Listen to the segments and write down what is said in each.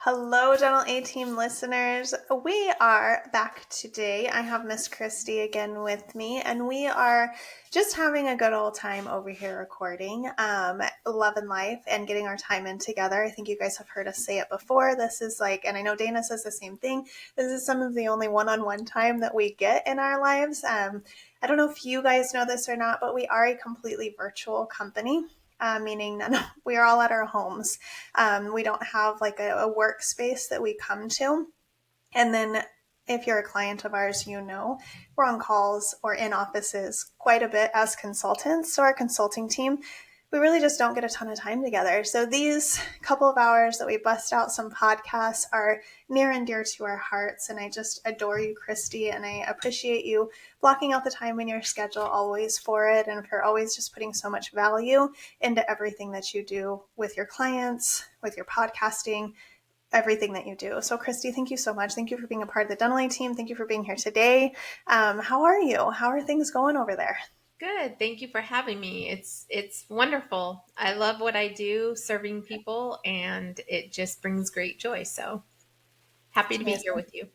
Hello, Dental A Team listeners. We are back today. I have Miss Kristy again with me, and we are just having a good old time over here recording Love and Life and getting our time in together. I think you guys have heard us say it before. This is like, and I know Dana says the same thing, this is some of the only one-on-one time that we get in our lives. I don't know if you guys know this or not, but we are a completely virtual company. Meaning we are all at our homes. We don't have like a workspace that we come to. And then if you're a client of ours, you know we're on calls or in offices quite a bit as consultants. So our consulting team, we really just don't get a ton of time together. So these couple of hours that we bust out some podcasts are near and dear to our hearts. And I just adore you, Kristy, and I appreciate you blocking out the time in your schedule always for it, and for always just putting so much value into everything that you do with your clients, with your podcasting, everything that you do. So Kristy, thank you so much. Thank you for being a part of the Dental A Team. Thank you for being here today. How are you? How are things going over there? Good. Thank you for having me. It's wonderful. I love what I do, serving people, and it just brings great joy. So happy It's to be here amazing. with you.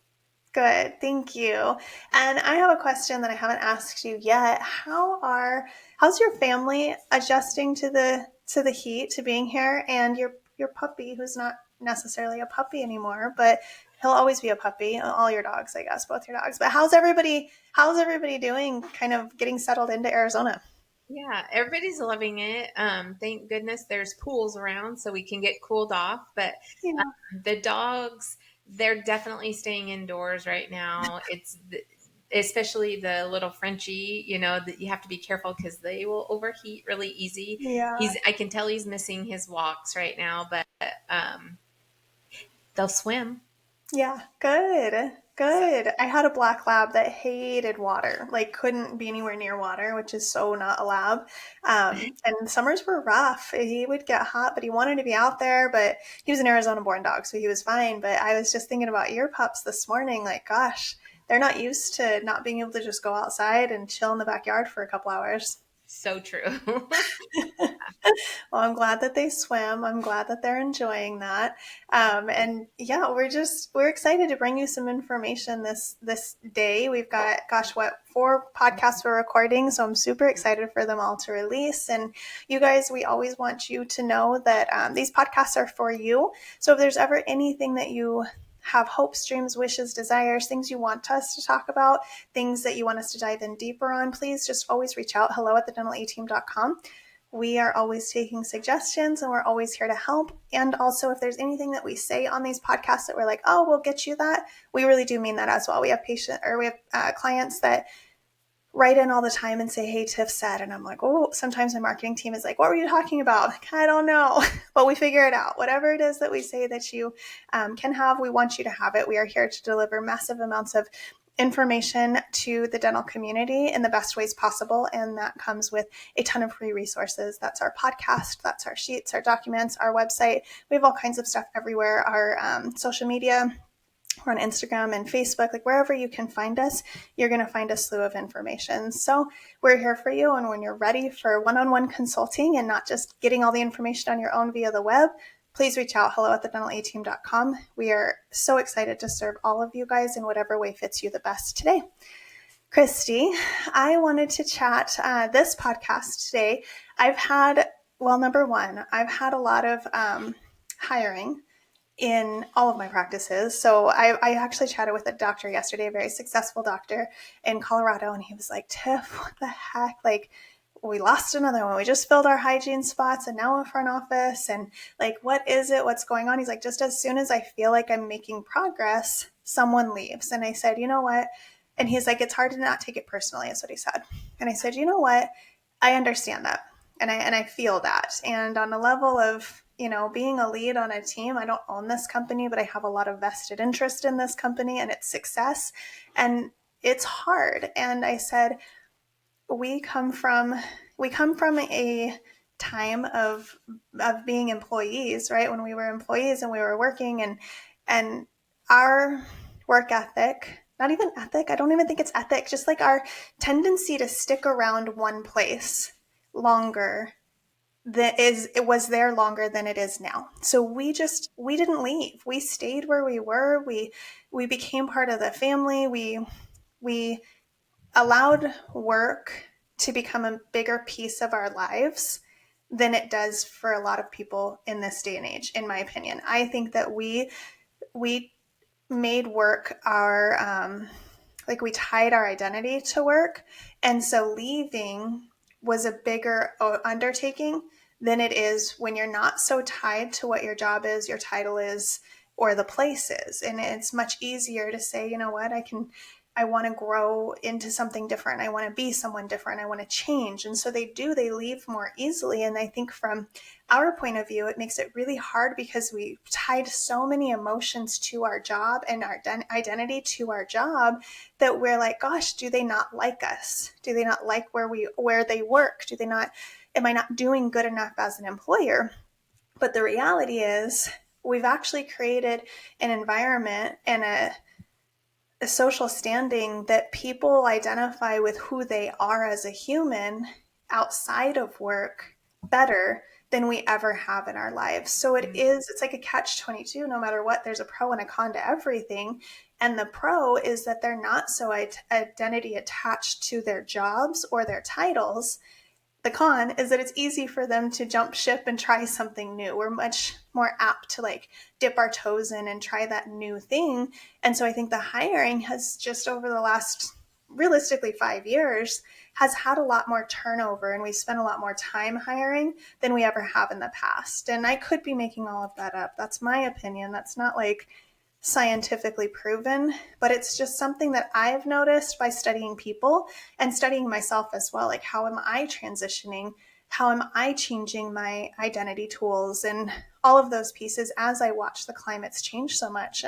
Good, thank you. And I have a question that I haven't asked you yet. How's your family adjusting to the heat, to being here, and your puppy, who's not necessarily a puppy anymore, but he'll always be a puppy. All your dogs, I guess, both your dogs. But how's everybody doing, kind of getting settled into Arizona? Yeah, everybody's loving it. Thank goodness there's pools around so we can get cooled off. But Yeah. the dogs, they're definitely staying indoors right now. Especially the little Frenchie, that you have to be careful because they will overheat really easy. Yeah. I can tell he's missing his walks right now, but um, they'll swim. Yeah, good. So Good. I had a black lab that hated water, like couldn't be anywhere near water, which is so not a lab. And summers were rough. He would get hot, but he wanted to be out there, but he was an Arizona born dog, so he was fine. But I was just thinking about ear pups this morning, like, gosh, they're not used to not being able to just go outside and chill in the backyard for a couple hours. so true. Well, I'm glad that they swim. I'm glad that they're enjoying that. And yeah, we're excited to bring you some information this day. We've got, gosh, what, 4 podcasts we're recording, so I'm super excited for them all to release. And you guys, we always want you to know that these podcasts are for you. So if there's ever anything that you have hopes, dreams, wishes, desires, things you want us to talk about, things that you want us to dive in deeper on, please just always reach out. hello@thedentalateam.com. We are always taking suggestions, and we're always here to help. And also, if there's anything that we say on these podcasts that we're like, oh, we'll get you that, we really do mean that as well. We have clients that write in all the time and say, hey, Tiff said, and I'm like, oh, sometimes my marketing team is like, what were you talking about? Like, I don't know, but we figure it out. Whatever it is that we say that you can have, we want you to have it. We are here to deliver massive amounts of information to the dental community in the best ways possible. And that comes with a ton of free resources. That's our podcast, that's our sheets, our documents, our website. We have all kinds of stuff everywhere. Our social media, we're on Instagram and Facebook, like wherever you can find us, you're going to find a slew of information. So we're here for you. And when you're ready for one-on-one consulting and not just getting all the information on your own via the web, please reach out, hello@thedentalateam.com. We are so excited to serve all of you guys in whatever way fits you the best today. Kristy, I wanted to chat this podcast today. Number one, I've had a lot of hiring in all of my practices. So I actually chatted with a doctor yesterday, a very successful doctor in Colorado, and he was like, Tiff, what the heck? Like, we lost another one. We just filled our hygiene spots and now a front office. And like, what is it? What's going on? He's like, just as soon as I feel like I'm making progress, someone leaves. And I said, you know what? And he's like, it's hard to not take it personally, is what he said. And I said, you know what? I understand that. And I feel that. And on a level of, being a lead on a team, I don't own this company, but I have a lot of vested interest in this company and its success. And it's hard. And I said, we come from a time of being employees, right? When we were employees and we were working, and our work ethic, not even ethic, I don't even think it's ethic, just like our tendency to stick around one place longer it was there longer than it is now. So we didn't leave. We stayed where we were. We became part of the family. We allowed work to become a bigger piece of our lives than it does for a lot of people in this day and age, in my opinion. I think that we made work our like we tied our identity to work, and so leaving was a bigger undertaking than it is when you're not so tied to what your job is, your title is, or the place is. And it's much easier to say, you know what, I want to grow into something different. I want to be someone different. I want to change. And so they leave more easily. And I think from our point of view, it makes it really hard because we tied so many emotions to our job and our identity to our job that we're like, gosh, do they not like us? Do they not like where they work? Am I not doing good enough as an employer? But the reality is we've actually created an environment and a social standing that people identify with who they are as a human outside of work better than we ever have in our lives. So it's like a catch 22. No matter what, there's a pro and a con to everything. And the pro is that they're not so identity attached to their jobs or their titles. The con is that it's easy for them to jump ship and try something new. We're much more apt to like dip our toes in and try that new thing. And so I think the hiring has just over the last realistically 5 years has had a lot more turnover, and we spent a lot more time hiring than we ever have in the past. And I could be making all of that up. That's my opinion. That's not like scientifically proven, but it's just something that I've noticed by studying people and studying myself as well. Like, how am I transitioning? How am I changing my identity tools and all of those pieces as I watch the climates change so much?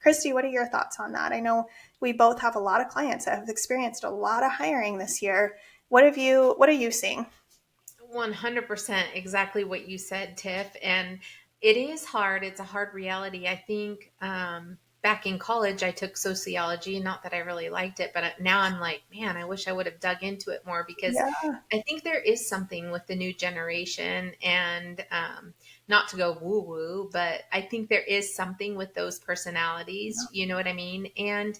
Kristy, what are your thoughts on that? I know we both have a lot of clients that have experienced a lot of hiring this year. What are you seeing? 100% exactly what you said, Tiff. And it is hard. It's a hard reality. I think back in college, I took sociology. Not that I really liked it, but now I'm like, man, I wish I would have dug into it more, because Yeah. I think there is something with the new generation. And not to go woo woo, but I think there is something with those personalities. You know what I mean? And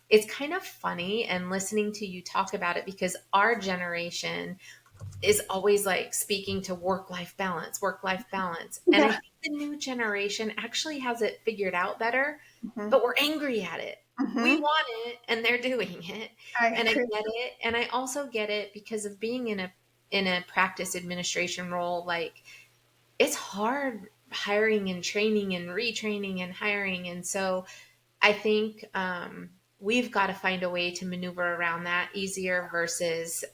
it's kind of funny and listening to you talk about it, because our generation is always like speaking to work life balance. And I Yeah. think the new generation actually has it figured out better, Mm-hmm. but we're angry at it. We Mm-hmm. want it and they're doing it. I And I agree. get it. And I also get it because of being in a practice administration role. Like, it's hard hiring and training and retraining and hiring. And so I think we've got to find a way to maneuver around that easier versus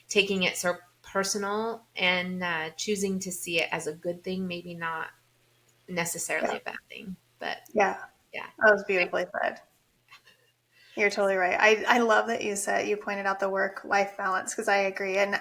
taking it so personal and choosing to see it as a good thing, maybe not necessarily Yeah. a bad thing. But Yeah. yeah, That was beautifully said. You're totally right. I love that you pointed out the work life balance, because I agree. And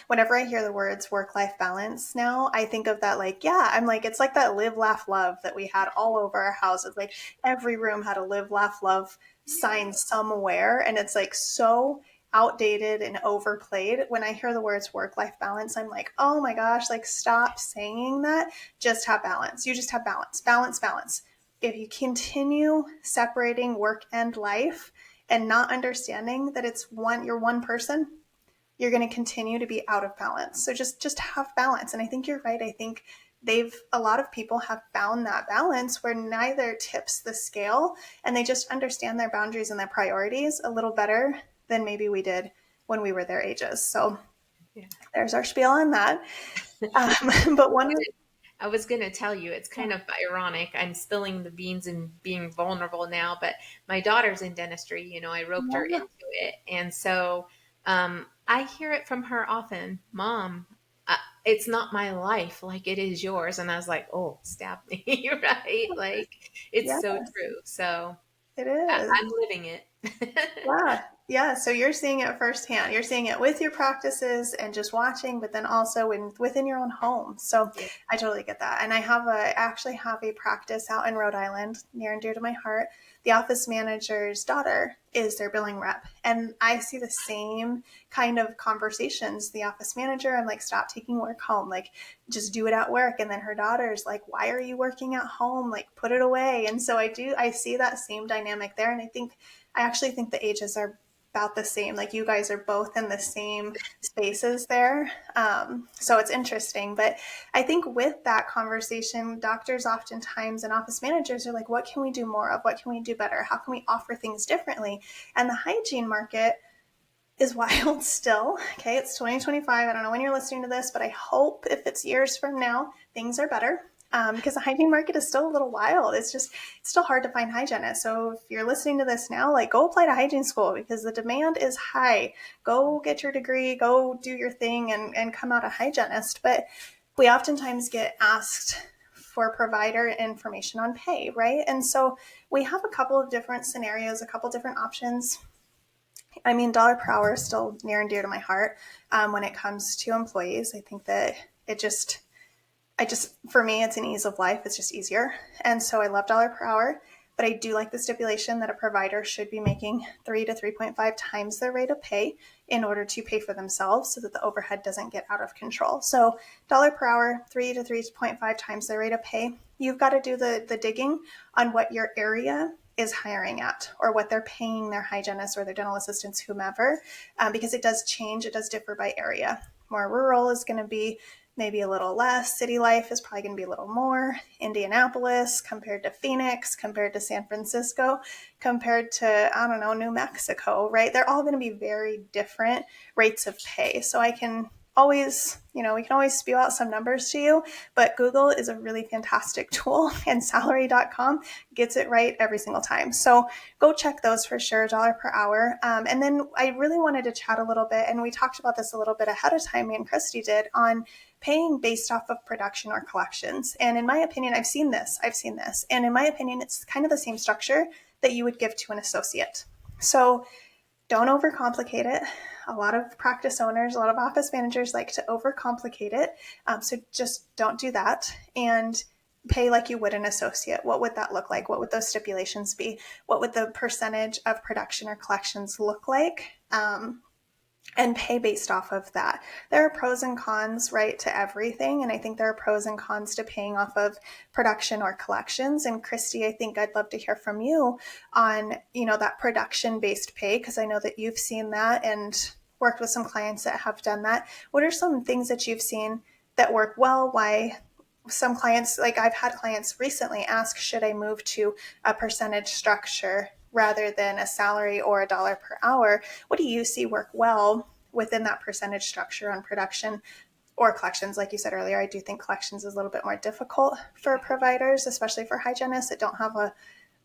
whenever I hear the words work life balance now, I think of that, like, yeah, I'm like, it's like that live, laugh, love that we had all over our houses. Like, every room had a live, laugh, love sign somewhere. And it's like so outdated and overplayed. When I hear the words work life balance, I'm like, oh my gosh, like, stop saying that. Just have balance. You just have balance, balance, balance. If you continue separating work and life and not understanding that you're one person, you're going to continue to be out of balance. So just have balance. And I think you're right. I think a lot of people have found that balance where neither tips the scale, and they just understand their boundaries and their priorities a little better than maybe we did when we were their ages. So yeah. there's our spiel on that. But one of I was going to tell you, it's kind of ironic. I'm spilling the beans and being vulnerable now, but my daughter's in dentistry. I roped her yeah, into it. And so I hear it from her often: Mom, it's not my life like it is yours. And I was like, oh, stab me, right? Like, it's yeah, so true. So it is. I'm living it. Yeah. Yeah, so you're seeing it firsthand. You're seeing it with your practices and just watching, but then also within your own home. So Yeah. I totally get that. And I actually have a practice out in Rhode Island, near and dear to my heart. The office manager's daughter is their billing rep. And I see the same kind of conversations. The office manager, I'm like, stop taking work home. Like, just do it at work. And then her daughter's like, why are you working at home? Like, put it away. And so I see that same dynamic there. And I actually think the ages are about the same. Like you guys are both in the same spaces there. So it's interesting. But I think with that conversation, doctors oftentimes and office managers are like, what can we do more of? What can we do better? How can we offer things differently? And the hygiene market is wild still. Okay, it's 2025. I don't know when you're listening to this, but I hope if it's years from now, things are better. Because the hygiene market is still a little wild. It's still hard to find hygienists. So if you're listening to this now, like go apply to hygiene school because the demand is high. Go get your degree, go do your thing and come out a hygienist. But we oftentimes get asked for provider information on pay, right? And so we have a couple of different scenarios, a couple different options. I mean, dollar per hour is still near and dear to my heart when it comes to employees. I think that it just, for me, it's an ease of life. It's just easier. And so I love dollar per hour, but I do like the stipulation that a provider should be making 3 to 3.5 times their rate of pay in order to pay for themselves so that the overhead doesn't get out of control. So dollar per hour, 3 to 3.5 times their rate of pay. You've got to do the digging on what your area is hiring at or what they're paying their hygienists or their dental assistants, whomever, because it does change. It does differ by area. More rural is going to be maybe a little less. City life is probably going to be a little more. Indianapolis compared to Phoenix, compared to San Francisco, compared to, I don't know, New Mexico, right? They're all going to be very different rates of pay. So I can always, we can always spew out some numbers to you, but Google is a really fantastic tool and salary.com gets it right every single time. So go check those for sure, dollar per hour. And then I really wanted to chat a little bit, and we talked about this a little bit ahead of time, me and Kristy did, on paying based off of production or collections. And in my opinion, I've seen this. And in my opinion, it's kind of the same structure that you would give to an associate. So don't overcomplicate it. A lot of practice owners, a lot of office managers like to overcomplicate it. So just don't do that and pay like you would an associate. What would that look like? What would those stipulations be? What would the percentage of production or collections look like? And pay based off of that. There are pros and cons, right, to everything. And I think there are pros and cons to paying off of production or collections. And Kristy, I think I'd love to hear from you on, that production based pay, because I know that you've seen that and worked with some clients that have done that. What are some things that you've seen that work well? Why some clients, like I've had clients recently ask, should I move to a percentage structure rather than a salary or a dollar per hour? What do you see work well within that percentage structure on production or collections? Like you said earlier, I do think collections is a little bit more difficult for providers, especially for hygienists that don't have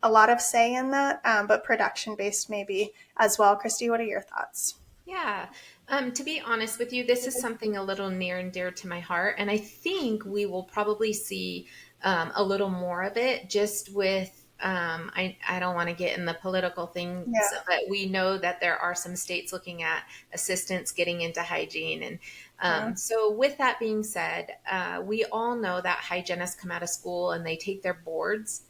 a lot of say in that, but production based maybe as well. Kristy, what are your thoughts? Yeah. To be honest with you, this is something a little near and dear to my heart. And I think we will probably see a little more of it just with, I don't want to get in the political things, Yeah, but we know that there are some states looking at assistants getting into hygiene. And yeah, so, with that being said, we all know that hygienists come out of school and they take their boards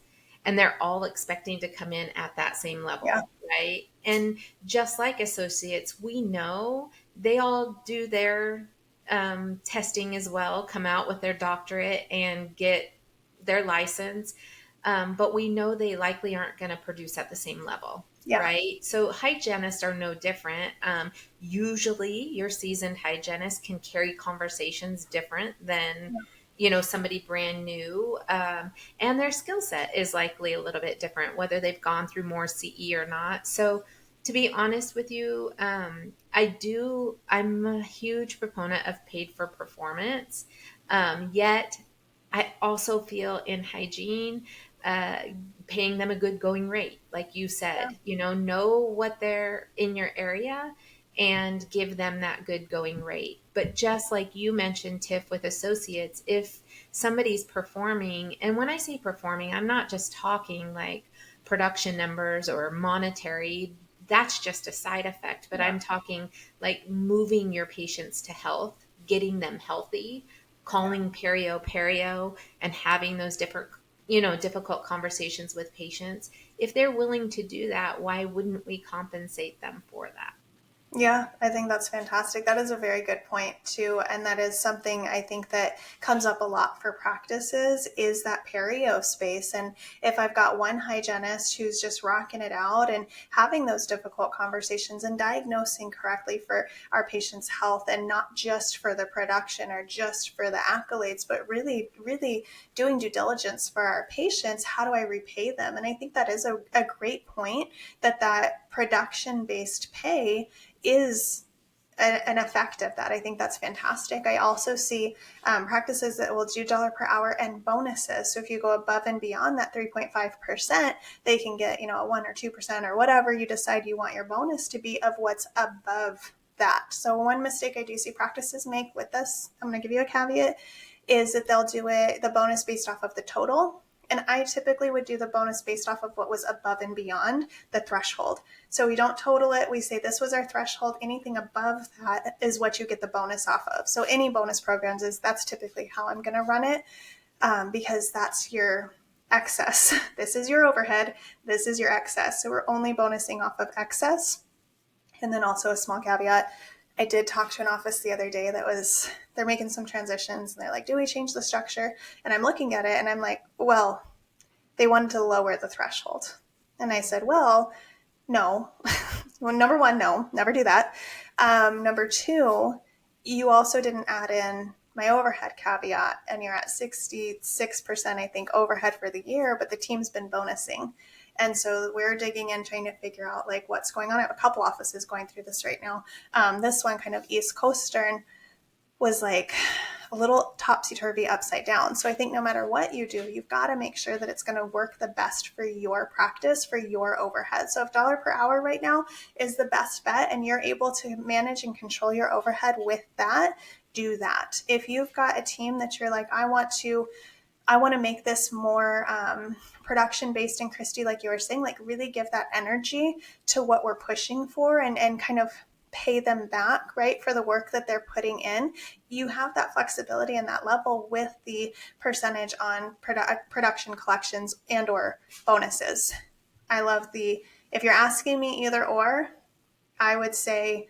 and they're all expecting to come in at that same yeah, level, right? And just like associates, we know they all do their testing as well, come out with their doctorate and get their license. But we know they likely aren't going to produce at the same level, yeah, right? So hygienists are no different. Usually, your seasoned hygienist can carry conversations different than somebody brand new, and their skill set is likely a little bit different, whether they've gone through more CE or not. So to be honest with you, I'm a huge proponent of paid for performance. Yet I also feel in hygiene, uh, paying them a good going rate, like you yeah, said, know what they're in your area and give them that good going rate. But just like you mentioned, Tiff, with associates, if somebody's performing, and when I say performing, I'm not just talking like production numbers or monetary, that's just a side effect. But I'm talking like moving your patients to health, getting them healthy, calling perio, and having those different, difficult conversations with patients. If they're willing to do that, why wouldn't we compensate them for that? Yeah, I think that's fantastic. That is a very good point too. And that is something I think that comes up a lot for practices is that perio space. And if I've got one hygienist who's just rocking it out and having those difficult conversations and diagnosing correctly for our patients' health and not just for the production or just for the accolades, but really, really doing due diligence for our patients, how do I repay them? And I think that is a great point that production-based pay is an effect of that. I think that's fantastic. I also see practices that will do dollar per hour and bonuses. So if you go above and beyond that 3.5%, they can get, a 1 or 2% or whatever you decide you want your bonus to be of what's above that. So one mistake I do see practices make with this, I'm going to give you a caveat, is that they'll do the bonus based off of the total. And I typically would do the bonus based off of what was above and beyond the threshold. So we don't total it. We say this was our threshold. Anything above that is what you get the bonus off of. So any bonus programs that's typically how I'm going to run it, because that's your excess. This is your overhead. This is your excess. So we're only bonusing off of excess. And then also a small caveat. I did talk to an office the other day they're making some transitions and they're like, do we change the structure? And I'm looking at it and I'm like, well, they wanted to lower the threshold. And I said, well, no. Well, number one, no, never do that. Number two, you also didn't add in my overhead caveat and you're at 66%, I think, overhead for the year, but the team's been bonusing. And so we're digging in, trying to figure out like what's going on. I have a couple offices going through this right now. This one kind of East Coastern was like a little topsy-turvy upside down. So I think no matter what you do, you've got to make sure that it's going to work the best for your practice, for your overhead. So if dollar per hour right now is the best bet and you're able to manage and control your overhead with that, do that. If you've got a team that you're like, I want to make this more production based, in Kristy, like you were saying, like really give that energy to what we're pushing for and kind of pay them back, right, for the work that they're putting in. You have that flexibility and that level with the percentage on production collections and or bonuses. I love if you're asking me either or, I would say,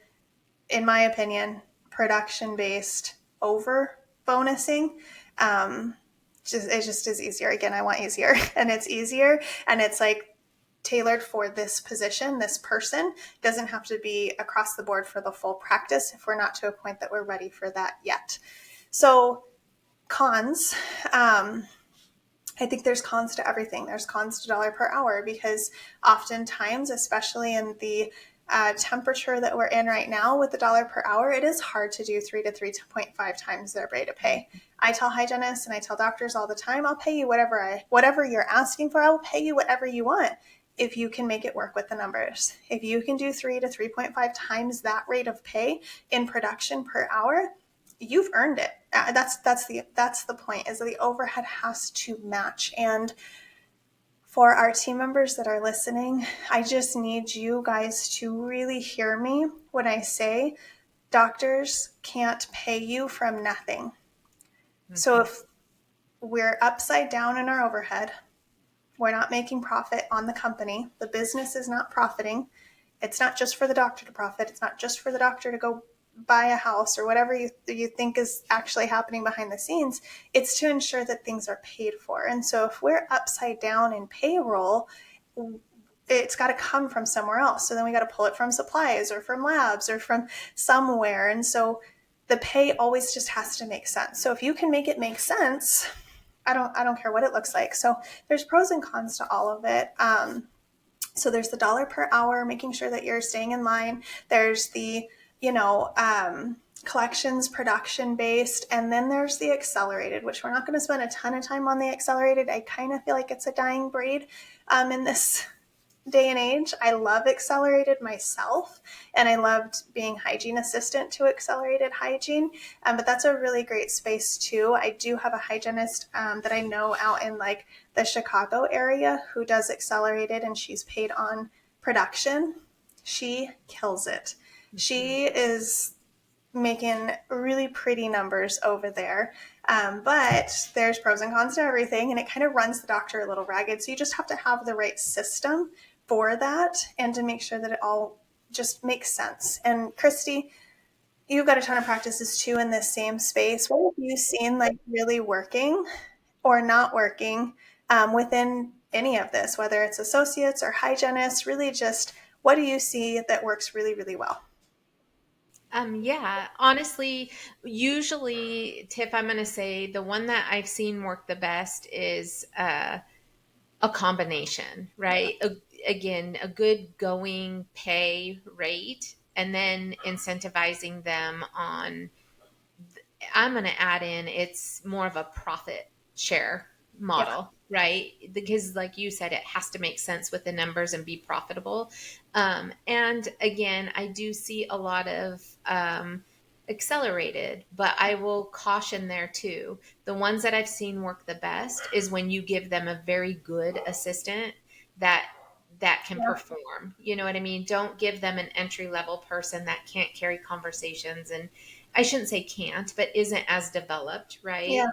in my opinion, production based over bonusing. It just is easier. Again, I want easier, and it's easier, and it's like tailored for this position, this person. Doesn't have to be across the board for the full practice if we're not to a point that we're ready for that yet. So cons, I think there's cons to everything. There's cons to dollar per hour because oftentimes, especially in the temperature that we're in right now with the dollar per hour, it is hard to do 3 to 3.5 times their rate of pay. I tell hygienists and I tell doctors all the time, I'll pay you whatever you're asking for. I will pay you whatever you want if you can make it work with the numbers. If you can do 3 to 3.5 times that rate of pay in production per hour, you've earned it. That's the point, is that the overhead has to match. And for our team members that are listening, I just need you guys to really hear me when I say doctors can't pay you from nothing. Mm-hmm. So if we're upside down in our overhead, we're not making profit on the company, the business is not profiting. It's not just for the doctor to profit. It's not just for the doctor to go buy a house or whatever you think is actually happening behind the scenes. It's to ensure that things are paid for. And so if we're upside down in payroll, it's got to come from somewhere else. So then we got to pull it from supplies or from labs or from somewhere. And so the pay always just has to make sense. So if you can make it make sense, I don't care what it looks like. So there's pros and cons to all of it. So there's the dollar per hour, making sure that you're staying in line. There's the, collections production based. And then there's the accelerated, which we're not going to spend a ton of time on the accelerated. I kind of feel like it's a dying breed in this day and age. I love accelerated myself, and I loved being hygiene assistant to accelerated hygiene, but that's a really great space too. I do have a hygienist that I know out in like the Chicago area who does accelerated, and she's paid on production. She kills it. She is making really pretty numbers over there. But there's pros and cons to everything, and it kind of runs the doctor a little ragged. So you just have to have the right system for that and to make sure that it all just makes sense. And Kristy, you've got a ton of practices too in this same space. What have you seen like really working or not working within any of this, whether it's associates or hygienists? Really just what do you see that works really, really well? Yeah, honestly, usually, Tiff, I'm going to say the one that I've seen work the best is a combination, right? Again, a good going pay rate, and then incentivizing them on, I'm going to add in, it's more of a profit share Yeah. model, right? Because, like you said, it has to make sense with the numbers and be profitable. And again, I do see a lot of accelerated, but I will caution there too. The ones that I've seen work the best is when you give them a very good assistant that can Yeah. perform. You know what I mean? Don't give them an entry level person that can't carry conversations, and I shouldn't say can't, but isn't as developed, Yeah. right?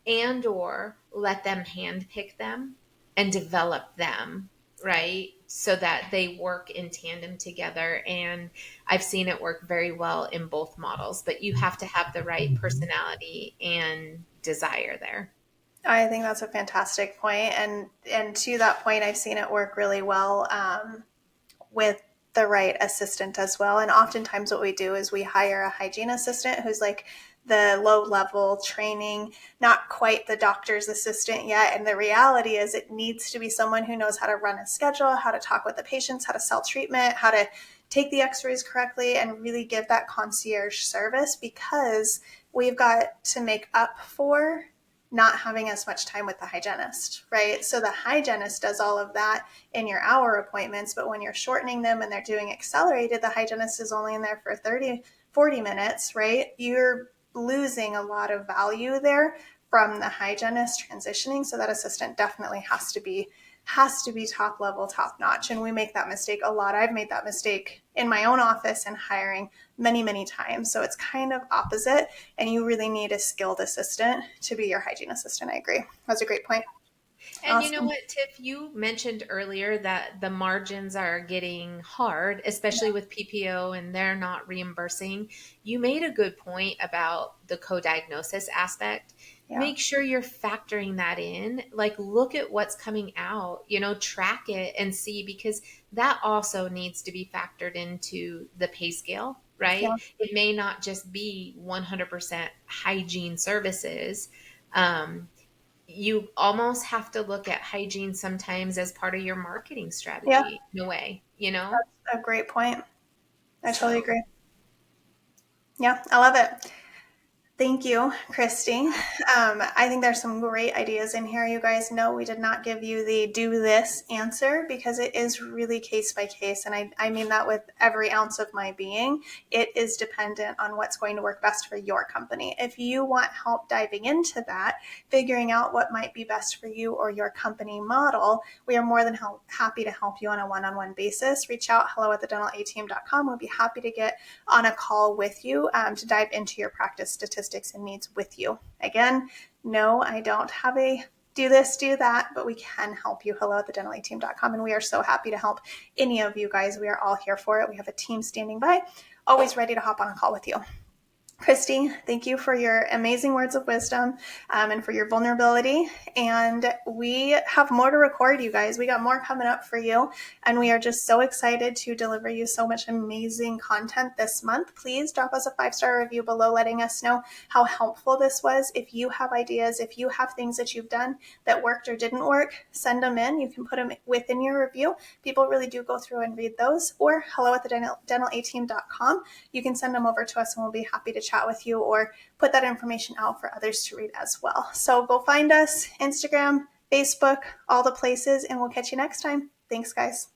And or let them hand pick them and develop them, right? So that they work in tandem together. And I've seen it work very well in both models, but you have to have the right personality and desire there. I think that's a fantastic point, and to that point, I've seen it work really well with the right assistant as well. And oftentimes, what we do is we hire a hygiene assistant who's like the low level training, not quite the doctor's assistant yet. And the reality is, it needs to be someone who knows how to run a schedule, how to talk with the patients, how to sell treatment, how to take the x-rays correctly, and really give that concierge service, because we've got to make up for not having as much time with the hygienist, right? So the hygienist does all of that in your hour appointments, but when you're shortening them and they're doing accelerated, the hygienist is only in there for 30, 40 minutes, right? You're losing a lot of value there from the hygienist transitioning. So that assistant definitely has to be top level, top notch. And we make that mistake a lot. I've made that mistake in my own office and hiring many, many times. So it's kind of opposite. And you really need a skilled assistant to be your hygiene assistant. I agree. That's a great point. And you know Awesome. what, Tiff, you mentioned earlier that the margins are getting hard, especially with PPO and they're not reimbursing. You made a good point about the co-diagnosis aspect. Yeah. Make sure you're factoring that in. Like, look at what's coming out, track it and see, because that also needs to be factored into the pay scale, right? Yeah. It may not just be 100% hygiene services. You almost have to look at hygiene sometimes as part of your marketing Yeah. strategy in a way. That's a great point. I totally So, agree. Yeah. I love it. Thank you, Kristy. I think there's some great ideas in here. You guys know we did not give you the do this answer, because it is really case by case. And I mean that with every ounce of my being. It is dependent on what's going to work best for your company. If you want help diving into that, figuring out what might be best for you or your company model, we are more than happy to help you on a one-on-one basis. Reach out, hello@thedental-ateam.com. We'll be happy to get on a call with you to dive into your practice statistics and needs with you. Again, no, I don't have a do this, do that, but we can help you. Hello@thedental-ateam.com. And we are so happy to help any of you guys. We are all here for it. We have a team standing by, always ready to hop on a call with you. Kristy, thank you for your amazing words of wisdom and for your vulnerability. And we have more to record, you guys. We got more coming up for you. And we are just so excited to deliver you so much amazing content this month. Please drop us a 5-star review below, letting us know how helpful this was. If you have ideas, if you have things that you've done that worked or didn't work, send them in. You can put them within your review. People really do go through and read those. Or hello@thedental-ateam.com. You can send them over to us and we'll be happy to chat with you or put that information out for others to read as well. So go find us, Instagram, Facebook, all the places, and we'll catch you next time. Thanks, guys.